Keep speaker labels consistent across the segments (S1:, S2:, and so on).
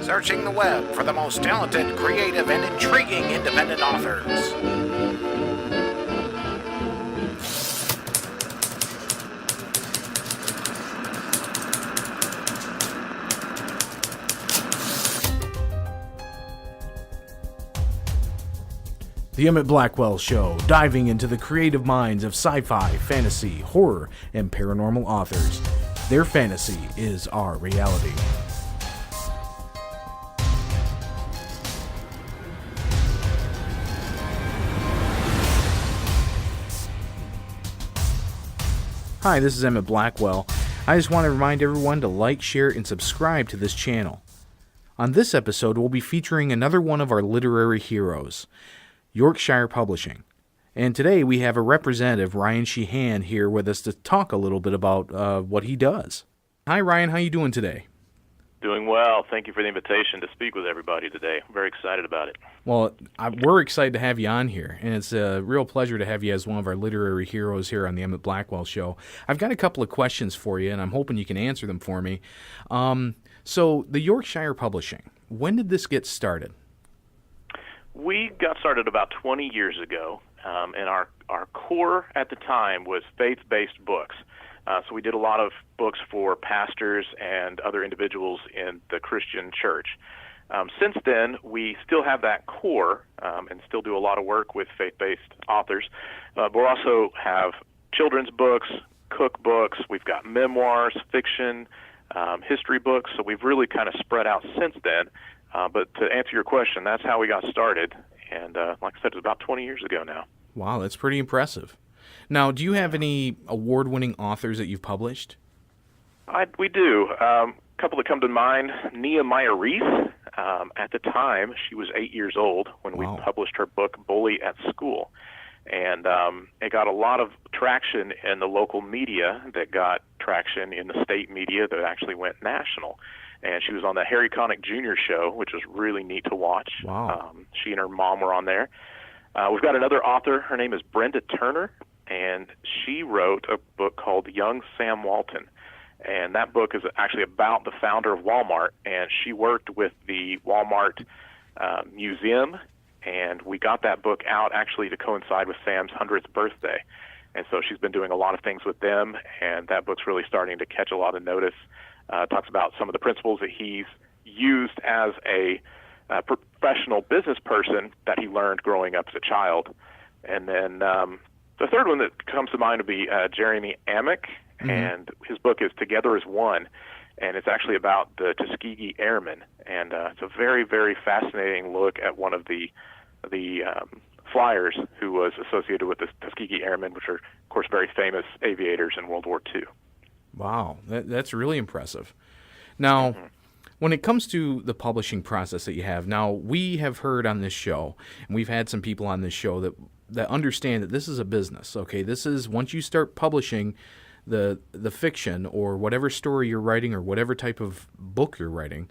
S1: Searching the web for the most talented, creative, and intriguing independent authors.
S2: The Emit Blackwell Show, diving into the creative minds of sci-fi, fantasy, horror, and paranormal authors. Their fantasy is our reality. Hi, this is Emit Blackwell. I just want to remind everyone to like, share, and subscribe to this channel. On this episode, we'll be featuring another one of our literary heroes, Yorkshire Publishing. And today we have a representative, Ryan Sheehan, here with us to talk a little bit about what he does. Hi, Ryan. How you doing today?
S3: Doing well. Thank you for the invitation to speak with everybody today. I'm very excited about it.
S2: Well, we're excited to have you on here, and it's a real pleasure to have you as one of our literary heroes here on the Emit Blackwell Show. I've got a couple of questions for you, and I'm hoping you can answer them for me. So, the Yorkshire Publishing, when did this get started?
S3: We got started about 20 years ago, and our core at the time was faith-based books. So we did a lot of books for pastors and other individuals in the Christian church. Since then, we still have that core and still do a lot of work with faith-based authors. But we also have children's books, cookbooks, we've got memoirs, fiction, history books, so we've really kind of spread out since then. But to answer your question, that's how we got started. And like I said, it was about 20 years ago now.
S2: Wow, that's pretty impressive. Now, do you have any award-winning authors that you've published?
S3: We do. A couple that come to mind, Nehemiah Reese. At the time, she was 8 years old when we published her book, Bully at School. And it got a lot of traction in the local media that got traction in the state media that actually went national. And she was on the Harry Connick Jr. show, which was really neat to watch.
S2: Wow.
S3: She and her mom were on there. We've got another author. Her name is Brenda Turner, and she wrote a book called Young Sam Walton. And that book is actually about the founder of Walmart, and she worked with the Walmart museum, and we got that book out actually to coincide with Sam's 100th birthday. And so she's been doing a lot of things with them, and that book's really starting to catch a lot of notice. Talks about some of the principles that he's used as a professional business person that he learned growing up as a child. And then the third one that comes to mind would be Jeremy Ammok, and his book is Together as One, and it's actually about the Tuskegee Airmen. And it's a very, very fascinating look at one of the flyers who was associated with the Tuskegee Airmen, which are, of course, very famous aviators in World War II.
S2: Wow, that's really impressive. Now, when it comes to the publishing process that you have, now we have heard on this show, and we've had some people on this show that understand that this is a business, okay? This is, once you start publishing the fiction or whatever story you're writing or whatever type of book you're writing,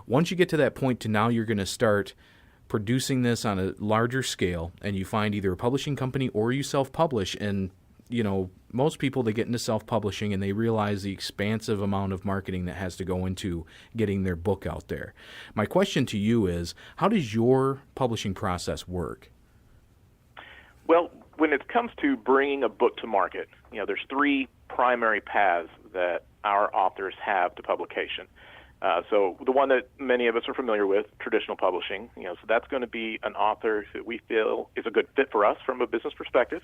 S2: once you get to that point to now you're going to start producing this on a larger scale, and you find either a publishing company or you self-publish, and you know, most people, they get into self-publishing and they realize the expansive amount of marketing that has to go into getting their book out there. My question to you is, how does your publishing process work?
S3: Well, when it comes to bringing a book to market, you know, there's three primary paths that our authors have to publication. So the one that many of us are familiar with, traditional publishing, you know, so that's going to be an author that we feel is a good fit for us from a business perspective.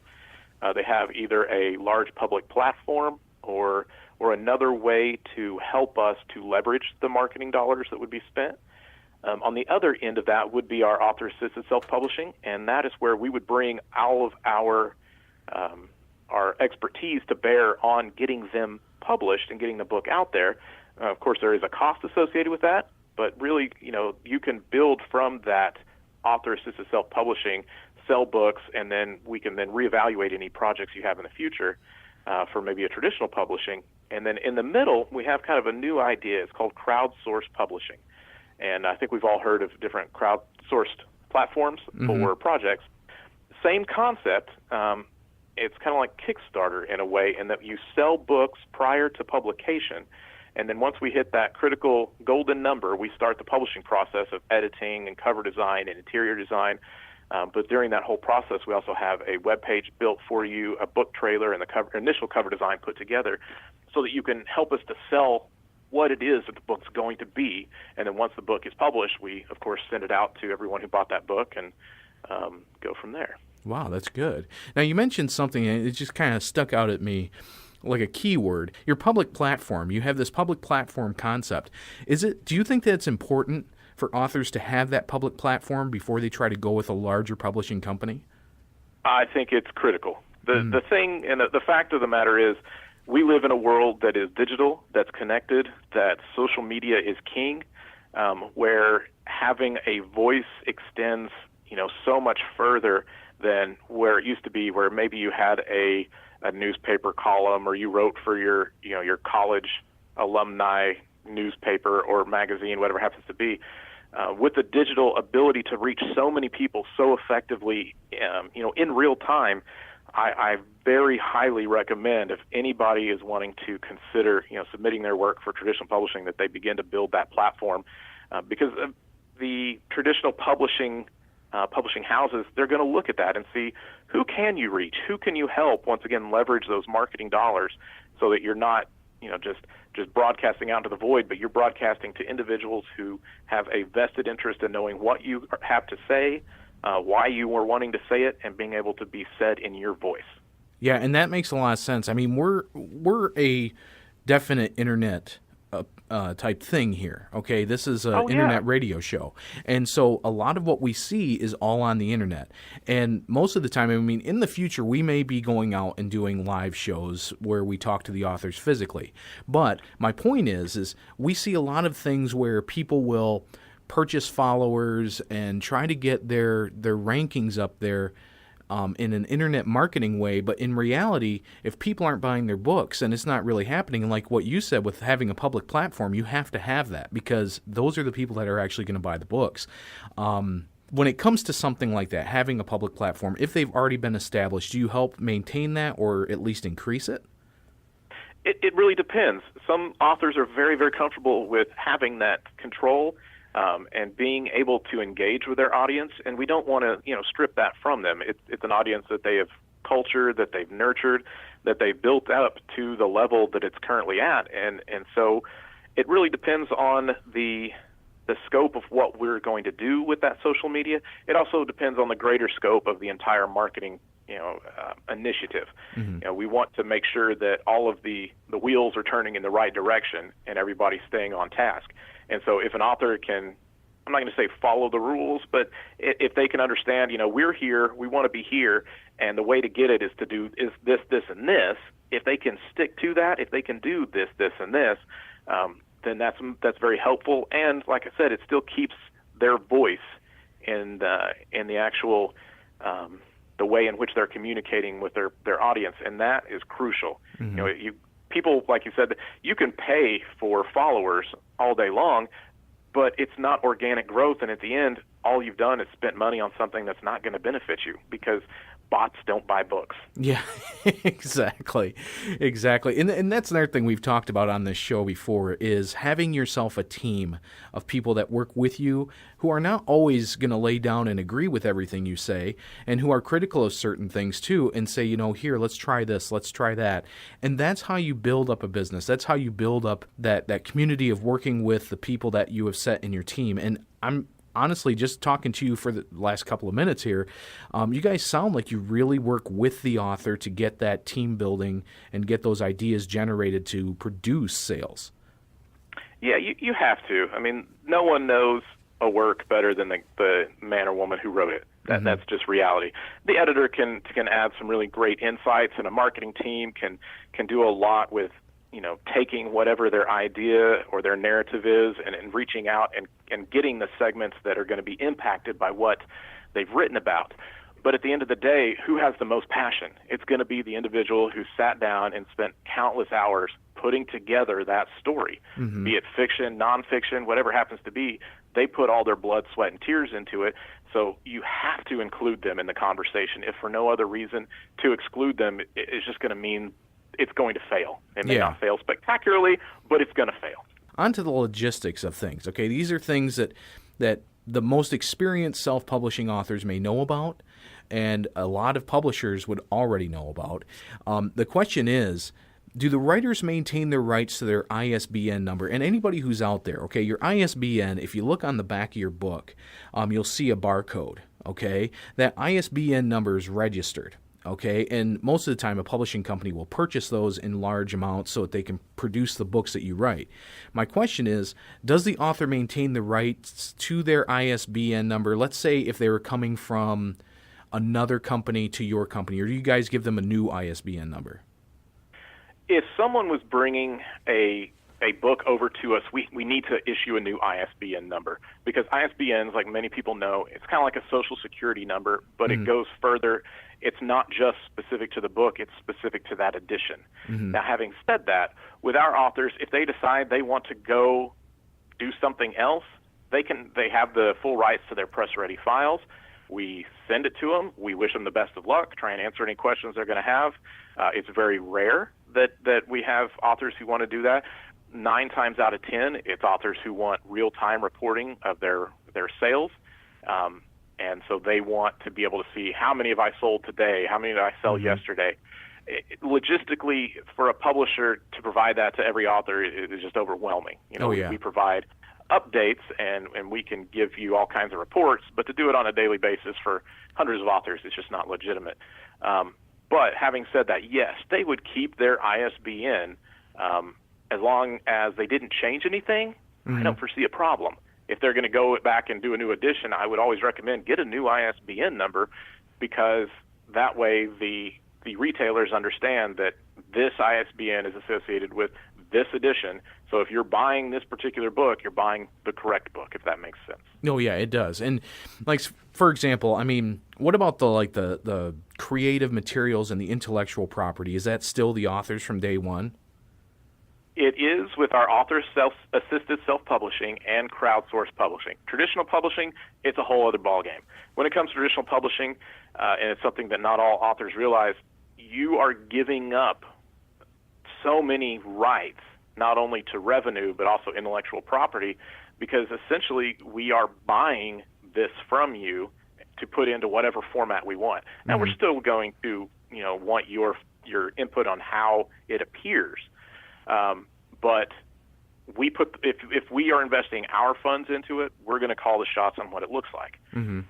S3: They have either a large public platform or another way to help us to leverage the marketing dollars that would be spent. On the other end of that would be our author-assisted self-publishing, and that is where we would bring all of our expertise to bear on getting them published and getting the book out there. Of course, there is a cost associated with that, but really, you know, you can build from that author-assisted self-publishing, sell books, and then we can then reevaluate any projects you have in the future for maybe a traditional publishing. And then in the middle, we have kind of a new idea. It's called Crowdsource Publishing. And I think we've all heard of different crowdsourced platforms for projects. Same concept. It's kind of like Kickstarter in a way, in that you sell books prior to publication, And then once we hit that critical golden number, we start the publishing process of editing and cover design and interior design. But during that whole process, we also have a web page built for you, a book trailer, and the initial cover design put together so that you can help us to sell what it is that the book's going to be. And then once the book is published, we, of course, send it out to everyone who bought that book and go from there. Wow,
S2: that's good. Now, you mentioned something, and it just kind of stuck out at me like a keyword. Your public platform. You have this public platform concept. Do you think that it's important for authors to have that public platform before they try to go with a larger publishing company?
S3: I think it's critical. The thing, and the fact of the matter is, we live in a world that is digital, that's connected, that social media is king, where having a voice extends, so much further than where it used to be, where maybe you had a newspaper column or you wrote for your college alumni newspaper or magazine, whatever it happens to be. With the digital ability to reach so many people so effectively, in real time, I very highly recommend, if anybody is wanting to consider, submitting their work for traditional publishing, that they begin to build that platform, because the traditional publishing houses, they're going to look at that and see who can you reach, who can you help. Once again, leverage those marketing dollars so that you're not, just broadcasting out into the void, but you're broadcasting to individuals who have a vested interest in knowing what you have to say, why you were wanting to say it, and being able to be said in your voice.
S2: Yeah, and that makes a lot of sense. I mean, we're a definite internet type thing here. Okay, this is an internet radio show, and so a lot of what we see is all on the internet. And most of the time, I mean, in the future, we may be going out and doing live shows where we talk to the authors physically. But my point is we see a lot of things where people will purchase followers and try to get their rankings up there in an internet marketing way, but in reality, if people aren't buying their books, and it's not really happening, and like what you said with having a public platform, you have to have that because those are the people that are actually going to buy the books. When it comes to something like that, having a public platform, if they've already been established, do you help maintain that or at least increase it?
S3: It really depends. Some authors are very, very comfortable with having that control and being able to engage with their audience, and we don't want to, strip that from them. It's an audience that they have cultured, that they've nurtured, that they've built up to the level that it's currently at, and so it really depends on the scope of what we're going to do with that social media. It also depends on the greater scope of the entire marketing initiative. Mm-hmm. We want to make sure that all of the wheels are turning in the right direction and everybody's staying on task. And so if an author can, I'm not going to say follow the rules, but if they can understand, we're here, we want to be here, and the way to get it is to do this, and this. If they can stick to that, if they can do this, and this, then that's very helpful. And like I said, it still keeps their voice in the actual the way in which they're communicating with their audience, and that is crucial. Mm-hmm. People, like you said, you can pay for followers all day long, but it's not organic growth, and at the end, all you've done is spent money on something that's not going to benefit you because bots don't buy books.
S2: Yeah, exactly. And that's another thing we've talked about on this show before is having yourself a team of people that work with you who are not always going to lay down and agree with everything you say and who are critical of certain things too and say, here, let's try this, let's try that. And that's how you build up a business. That's how you build up that community of working with the people that you have set in your team. And I'm honestly, just talking to you for the last couple of minutes here, you guys sound like you really work with the author to get that team building and get those ideas generated to produce sales.
S3: Yeah, you have to. I mean, no one knows a work better than the man or woman who wrote it. That's just reality. The editor can add some really great insights, and a marketing team can do a lot with taking whatever their idea or their narrative is and reaching out and getting the segments that are going to be impacted by what they've written about. But at the end of the day, who has the most passion? It's going to be the individual who sat down and spent countless hours putting together that story, be it fiction, nonfiction, whatever happens to be. They put all their blood, sweat, and tears into it. So you have to include them in the conversation. If for no other reason, to exclude them is just going to mean it's going to fail. It may not fail spectacularly, but it's going to fail.
S2: On to the logistics of things. Okay, these are things that the most experienced self-publishing authors may know about, and a lot of publishers would already know about. The question is, do the writers maintain their rights to their ISBN number? And anybody who's out there, okay, your ISBN, if you look on the back of your book, you'll see a barcode, okay? That ISBN number is registered, okay? And most of the time, a publishing company will purchase those in large amounts so that they can produce the books that you write. My question is, does the author maintain the rights to their ISBN number? Let's say if they were coming from another company to your company, or do you guys give them a new ISBN number?
S3: If someone was bringing a book over to us, we need to issue a new ISBN number, because ISBNs, like many people know, it's kind of like a social security number, but it goes further. It's not just specific to the book, it's specific to that edition. Now, having said that, with our authors, if they decide they want to go do something else, they have the full rights to their press-ready files. We send it to them. We wish them the best of luck, try and answer any questions they're going to have. It's very rare that we have authors who want to do that. 9 times out of 10, it's authors who want real-time reporting of their sales. And so they want to be able to see, how many have I sold today? How many did I sell yesterday? Logistically, for a publisher to provide that to every author is just overwhelming. We provide updates, and we can give you all kinds of reports, but to do it on a daily basis for hundreds of authors, it's just not legitimate. But having said that, yes, they would keep their ISBN as long as they didn't change anything. I don't foresee a problem. If they're going to go back and do a new edition, I would always recommend get a new ISBN number, because that way the retailers understand that this ISBN is associated with this edition. So if you're buying this particular book, you're buying the correct book, if that makes sense.
S2: No, yeah, it does. And like, for example, I mean, what about the creative materials and the intellectual property? Is that still the authors from day one?
S3: It is with our authors assisted self-publishing and crowdsource publishing. Traditional publishing, it's a whole other ballgame. When it comes to traditional publishing, and it's something that not all authors realize, you are giving up so many rights, not only to revenue, but also intellectual property, because essentially we are buying this from you to put into whatever format we want. Now, we're still going to, want your input on how it appears. But if we are investing our funds into it, we're going to call the shots on what it looks like.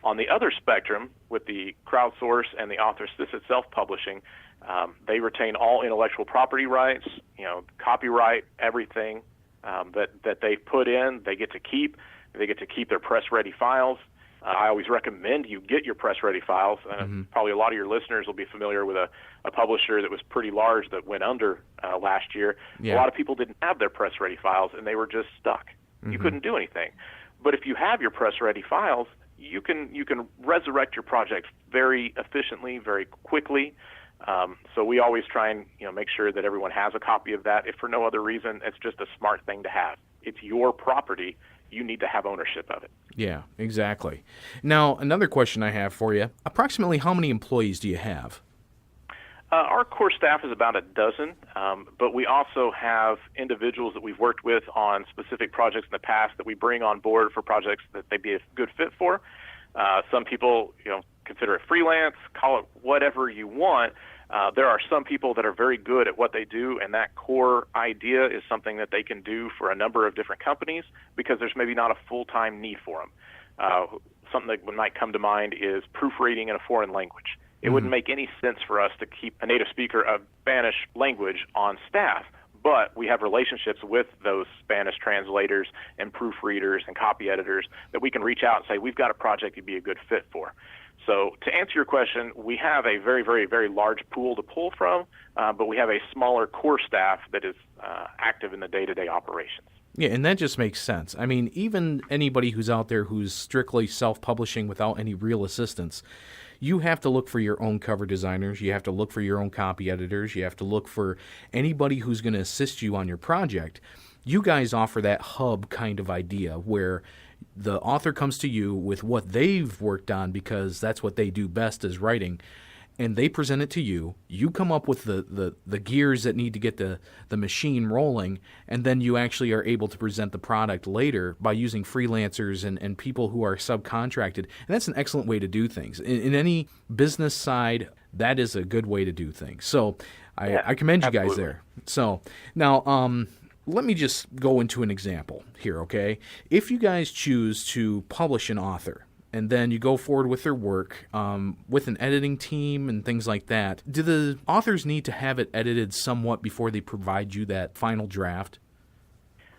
S3: On the other spectrum, with the crowdsource and the author-assisted self-publishing, they retain all intellectual property rights, copyright, everything that they put in, they get to keep. They get to keep their press-ready files. I always recommend you get your press-ready files. Probably a lot of your listeners will be familiar with a publisher that was pretty large that went under last year. A lot of people didn't have their press-ready files, and they were just stuck. You couldn't do anything. But if you have your press-ready files, you can resurrect your project very efficiently, very quickly. So we always try and make sure that everyone has a copy of that. If for no other reason, it's just a smart thing to have. It's your property. You need to have ownership of it. Yeah,
S2: exactly. Now, another question I have for you. Approximately how many employees do you have?
S3: Our core staff is about a dozen, but we also have individuals that we've worked with on specific projects in the past that we bring on board for projects that they'd be a good fit for. Some people, consider it freelance, call it whatever you want. There are some people that are very good at what they do, and that core idea is something that they can do for a number of different companies because there's maybe not a full-time need for them. Something that might come to mind is proofreading in a foreign language. It wouldn't make any sense for us to keep a native speaker of Spanish language on staff, but we have relationships with those Spanish translators and proofreaders and copy editors that we can reach out and say, we've got a project you'd be a good fit for. So to answer your question, we have a very, very, very large pool to pull from, but we have a smaller core staff that is active in the day-to-day operations.
S2: Yeah, and that just makes sense. I mean, even anybody who's out there who's strictly self-publishing without any real assistance, you have to look for your own cover designers. You have to look for your own copy editors. You have to look for anybody who's going to assist you on your project. You guys offer that hub kind of idea where the author comes to you with what they've worked on because that's what they do best is writing, and they present it to you. You come up with the gears that need to get the machine rolling, and then you actually are able to present the product later by using freelancers and people who are subcontracted. And that's an excellent way to do things. In any business side, that is a good way to do things. So I commend you guys there. So now let me just go into an example here, okay? If you guys choose to publish an author, and then you go forward with their work with an editing team and things like that, do the authors need to have it edited somewhat before they provide you that final draft?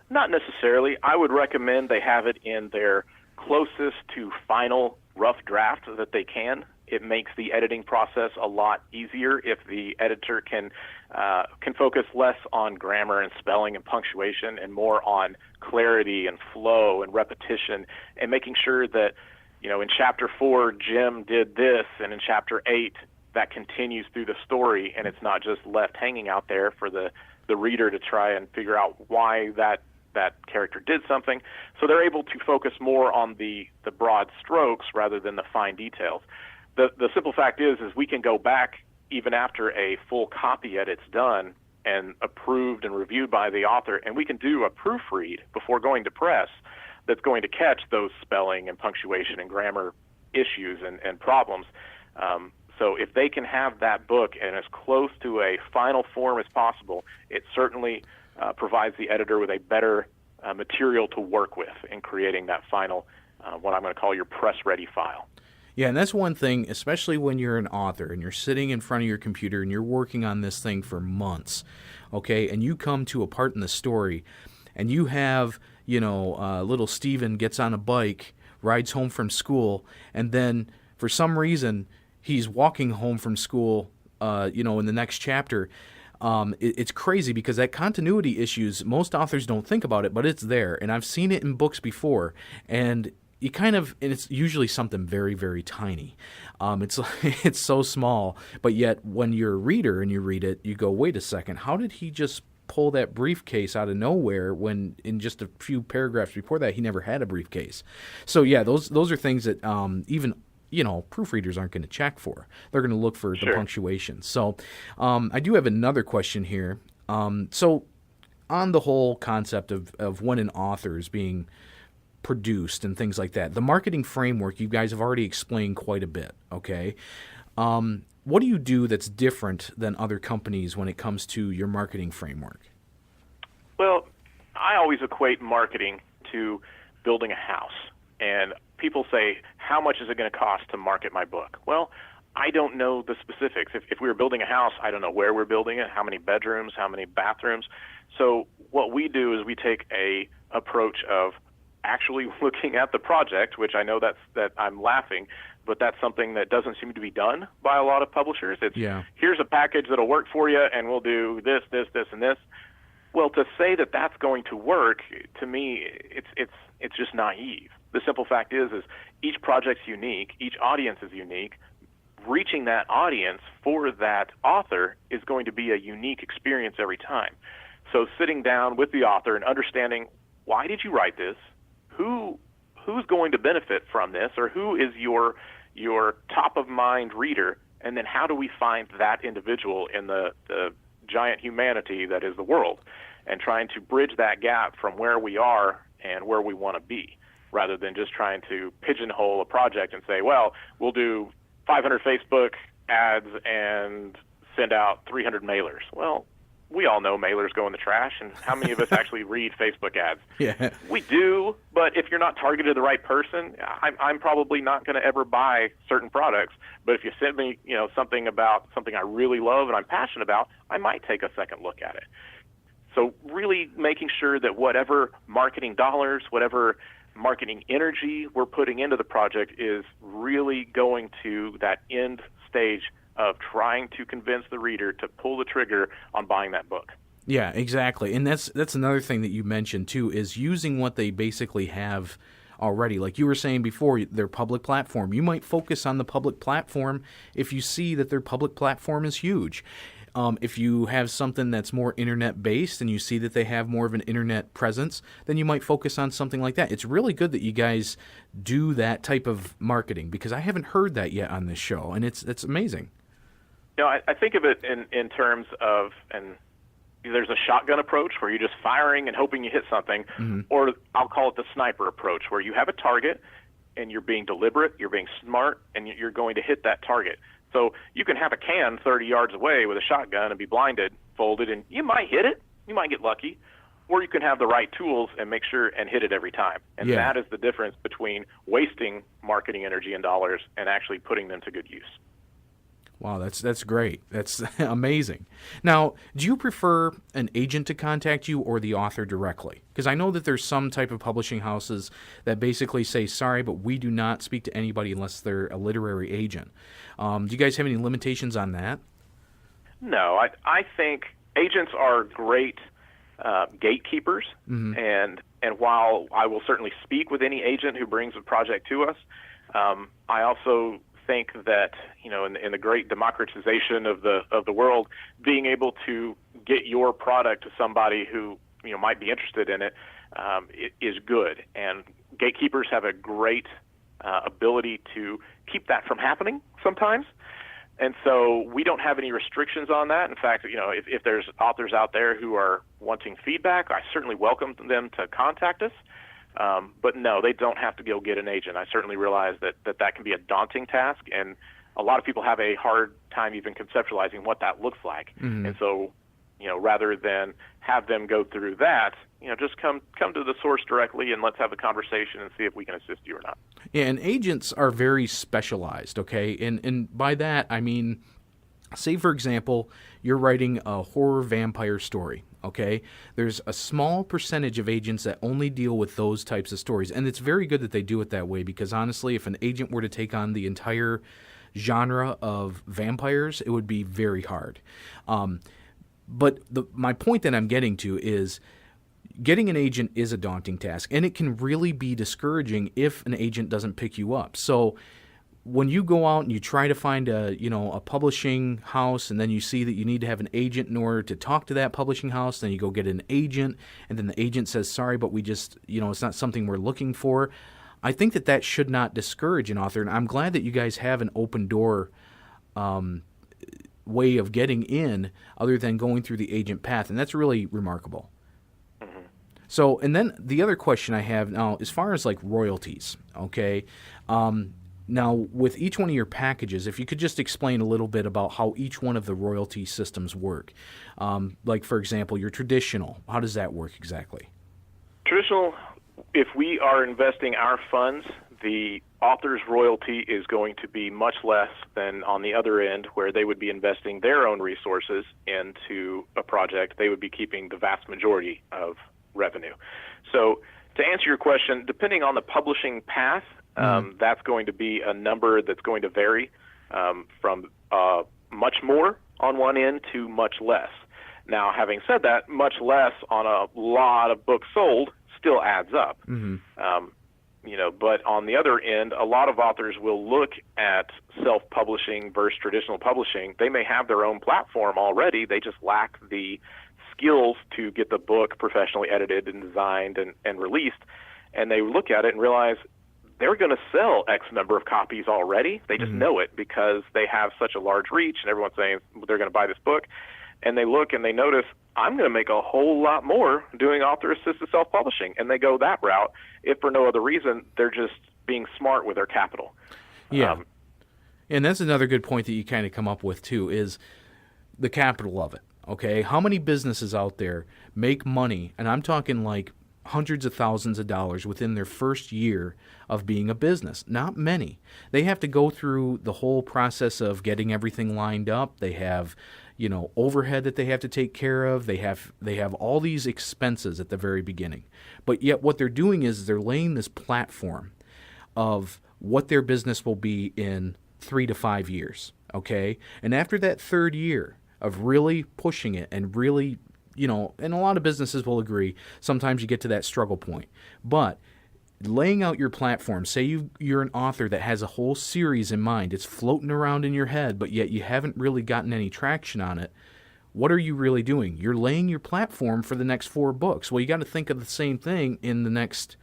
S3: Not necessarily. I would recommend they have it in their closest to final rough draft that they can. It makes the editing process a lot easier if the editor can focus less on grammar and spelling and punctuation and more on clarity and flow and repetition, and making sure that, in chapter 4, Jim did this, and in chapter 8, that continues through the story, and it's not just left hanging out there for the reader to try and figure out why that character did something. So they're able to focus more on the broad strokes rather than the fine details. The simple fact is we can go back even after a full copy edit's done and approved and reviewed by the author, and we can do a proofread before going to press that's going to catch those spelling and punctuation and grammar issues and problems. So if they can have that book in as close to a final form as possible, it certainly provides the editor with a better material to work with in creating that final, what I'm going to call your press-ready file.
S2: Yeah, and that's one thing, especially when you're an author and you're sitting in front of your computer and you're working on this thing for months, okay, and you come to a part in the story and you have, little Steven gets on a bike, rides home from school, and then for some reason he's walking home from school, in the next chapter. It's crazy because that continuity issues, most authors don't think about it, but it's there, and I've seen it in books before, and it's usually something very, very tiny. It's so small, but yet when you're a reader and you read it, you go, wait a second, how did he just pull that briefcase out of nowhere when in just a few paragraphs before that he never had a briefcase? So yeah, those are things that even proofreaders aren't going to check for. They're going to look for the punctuation. So I do have another question here. So on the whole concept of when an author is being produced and things like that, the marketing framework you guys have already explained quite a bit, okay? What do you do that's different than other companies when it comes to your marketing framework?
S3: Well, I always equate marketing to building a house. And people say, how much is it going to cost to market my book? Well, I don't know the specifics. If we were building a house, I don't know where we're building it, how many bedrooms, how many bathrooms. So what we do is we take a approach of actually looking at the project, which I know that I'm laughing, but that's something that doesn't seem to be done by a lot of publishers. It's here's a package that'll work for you, and we'll do this, this, this, and this. Well, to say that that's going to work, to me, it's just naive. The simple fact is each project's unique, each audience is unique. Reaching that audience for that author is going to be a unique experience every time. So sitting down with the author and understanding, why did you write this? Who's going to benefit from this, or who is your top of mind reader, and then how do we find that individual in the giant humanity that is the world, and trying to bridge that gap from where we are and where we want to be, rather than just trying to pigeonhole a project and say, well, we'll do 500 Facebook ads and send out 300 mailers. Well, we all know mailers go in the trash, and how many of us actually read Facebook ads? Yeah. We do, but if you're not targeted the right person, I'm probably not going to ever buy certain products. But if you send me, something about something I really love and I'm passionate about, I might take a second look at it. So really making sure that whatever marketing dollars, whatever marketing energy we're putting into the project is really going to that end stage of trying to convince the reader to pull the trigger on buying that book.
S2: Yeah, exactly. And that's another thing that you mentioned too, is using what they basically have already. Like you were saying before, their public platform. You might focus on the public platform if you see that their public platform is huge. If you have something that's more internet-based and you see that they have more of an internet presence, then you might focus on something like that. It's really good that you guys do that type of marketing, because I haven't heard that yet on this show, and it's amazing.
S3: I think of it in terms of, and there's a shotgun approach where you're just firing and hoping you hit something, or I'll call it the sniper approach, where you have a target and you're being deliberate, you're being smart, and you're going to hit that target. So you can have a can 30 yards away with a shotgun and be blinded, folded, and you might hit it, you might get lucky, or you can have the right tools and make sure and hit it every time. And that is the difference between wasting marketing energy and dollars and actually putting them to good use.
S2: Wow, that's great. That's amazing. Now, do you prefer an agent to contact you or the author directly? Because I know that there's some type of publishing houses that basically say, sorry, but we do not speak to anybody unless they're a literary agent. Do you guys have any limitations on that?
S3: No, I think agents are great gatekeepers, and while I will certainly speak with any agent who brings a project to us, I also think that in the great democratization of the world, being able to get your product to somebody who might be interested in it is good, and gatekeepers have a great ability to keep that from happening sometimes. And so we don't have any restrictions on that. In fact, if there's authors out there who are wanting feedback, I certainly welcome them to contact us. But no, they don't have to go get an agent. I certainly realize that can be a daunting task, and a lot of people have a hard time even conceptualizing what that looks like. And so, rather than have them go through that, just come to the source directly and let's have a conversation and see if we can assist you or not.
S2: Yeah, and agents are very specialized, okay? And by that, I mean, say, for example, you're writing a horror vampire story, okay? There's a small percentage of agents that only deal with those types of stories, and it's very good that they do it that way because, honestly, if an agent were to take on the entire genre of vampires, it would be very hard. But my point that I'm getting to is getting an agent is a daunting task, and it can really be discouraging if an agent doesn't pick you up. So when you go out and you try to find a publishing house, and then you see that you need to have an agent in order to talk to that publishing house, then you go get an agent, and then the agent says, sorry, but we just, it's not something we're looking for. I think that should not discourage an author, and I'm glad that you guys have an open door way of getting in other than going through the agent path, and that's really remarkable. So, and then the other question I have now, as far as like royalties, okay, now with each one of your packages, if you could just explain a little bit about how each one of the royalty systems work. Like, for example, your traditional, how does that work exactly?
S3: Traditional, if we are investing our funds, the author's royalty is going to be much less than on the other end, where they would be investing their own resources into a project. They would be keeping the vast majority of revenue. So to answer your question, depending on the publishing path, that's going to be a number that's going to vary from much more on one end to much less. Now, having said that, much less on a lot of books sold still adds up. But on the other end, a lot of authors will look at self-publishing versus traditional publishing. They may have their own platform already. They just lack the skills to get the book professionally edited and designed and released. And they look at it and realize they're going to sell X number of copies already. They just know it because they have such a large reach, and everyone's saying they're going to buy this book. And they look and they notice, I'm going to make a whole lot more doing author-assisted self-publishing. And they go that route. If for no other reason, they're just being smart with their capital.
S2: Yeah. And that's another good point that you kind of come up with, too, is the capital of it. Okay, how many businesses out there make money, and I'm talking like hundreds of thousands of dollars within their first year of being a business? Not many. They have to go through the whole process of getting everything lined up. They have, overhead that they have to take care of. They have all these expenses at the very beginning. But yet what they're doing is they're laying this platform of what their business will be in 3 to 5 years, okay? And after that third year of really pushing it and really, and a lot of businesses will agree, sometimes you get to that struggle point. But laying out your platform, say you're an author that has a whole series in mind, it's floating around in your head, but yet you haven't really gotten any traction on it. What are you really doing? You're laying your platform for the next 4 books. Well, you got to think of the same thing in the next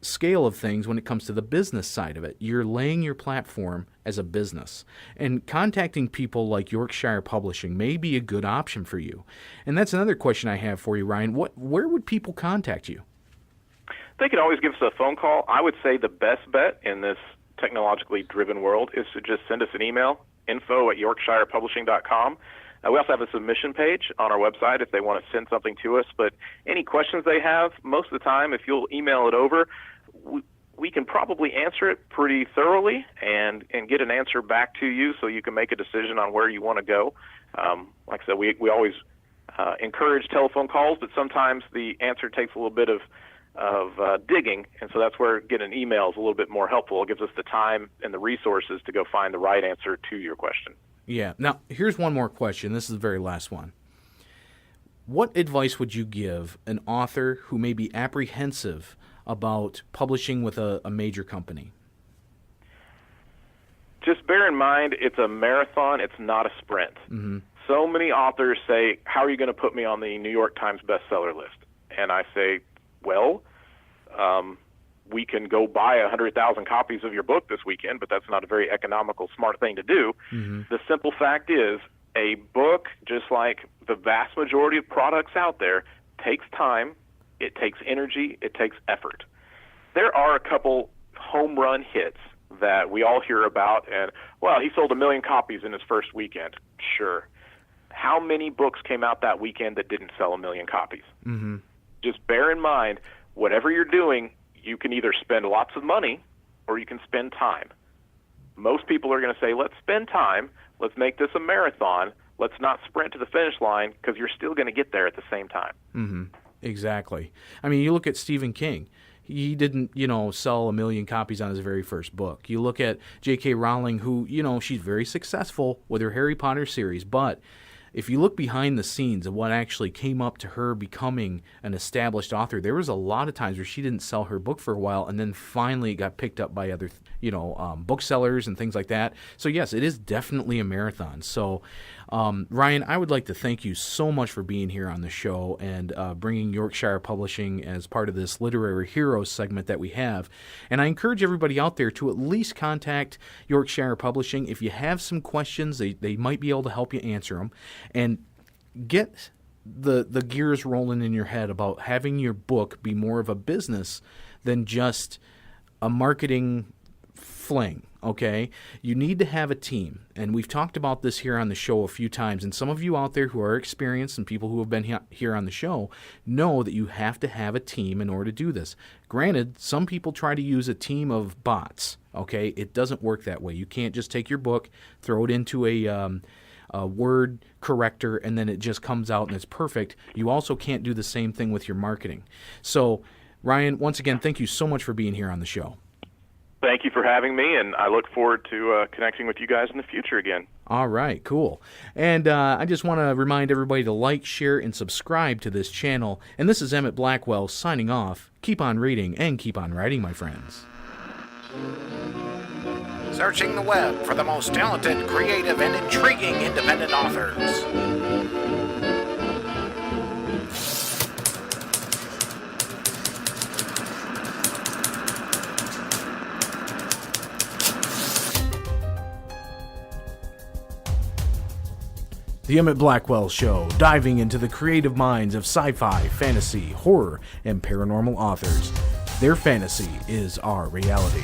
S2: scale of things when it comes to the business side of it. You're laying your platform as a business, and contacting people like Yorkshire Publishing may be a good option for you. And that's another question I have for you, Ryan. Where would people contact you?
S3: They can always give us a phone call. I would say the best bet in this technologically driven world is to just send us an email, info@yorkshirepublishing.com. We also have a submission page on our website if they want to send something to us. But any questions they have, most of the time, if you'll email it over, we can probably answer it pretty thoroughly and get an answer back to you so you can make a decision on where you want to go. Like I said, we always encourage telephone calls, but sometimes the answer takes a little bit of digging, and so that's where getting an email is a little bit more helpful. It gives us the time and the resources to go find the right answer to your question.
S2: Yeah. Now, here's one more question. This is the very last one. What advice would you give an author who may be apprehensive about publishing with a major company?
S3: Just bear in mind, it's a marathon. It's not a sprint. Mm-hmm. So many authors say, how are you going to put me on the New York Times bestseller list? And I say, well, we can go buy 100,000 copies of your book this weekend, but that's not a very economical, smart thing to do. Mm-hmm. The simple fact is a book, just like the vast majority of products out there, takes time, it takes energy, it takes effort. There are a couple home run hits that we all hear about, and, well, he sold 1 million copies in his first weekend. Sure. How many books came out that weekend that didn't sell 1 million copies? Mm-hmm. Just bear in mind, whatever you're doing, you can either spend lots of money or you can spend time. Most people are going to say, let's spend time, let's make this a marathon, let's not sprint to the finish line, because you're still going to get there at the same time.
S2: Mm-hmm. Exactly. I mean, you look at Stephen King. He didn't, sell 1 million copies on his very first book. You look at J.K. Rowling, who, she's very successful with her Harry Potter series, but if you look behind the scenes of what actually came up to her becoming an established author, there was a lot of times where she didn't sell her book for a while, and then finally it got picked up by other, booksellers and things like that. So yes, it is definitely a marathon. So, Ryan, I would like to thank you so much for being here on the show and bringing Yorkshire Publishing as part of this Literary Heroes segment that we have. And I encourage everybody out there to at least contact Yorkshire Publishing. If you have some questions, they might be able to help you answer them. And get the gears rolling in your head about having your book be more of a business than just a marketing fling, okay? You need to have a team, and we've talked about this here on the show a few times, and some of you out there who are experienced and people who have been here on the show know that you have to have a team in order to do this. Granted, some people try to use a team of bots, okay? It doesn't work that way. You can't just take your book, throw it into a word corrector, and then it just comes out and it's perfect. You also can't do the same thing with your marketing. So, Ryan, once again, thank you so much for being here on the show.
S3: Thank you for having me, and I look forward to connecting with you guys in the future again.
S2: All right, cool. And I just want to remind everybody to like, share, and subscribe to this channel. And this is Emit Blackwell signing off. Keep on reading and keep on writing, my friends.
S1: Searching the web for the most talented, creative, and intriguing independent authors.
S2: The Emit Blackwell Show, diving into the creative minds of sci-fi, fantasy, horror, and paranormal authors. Their fantasy is our reality.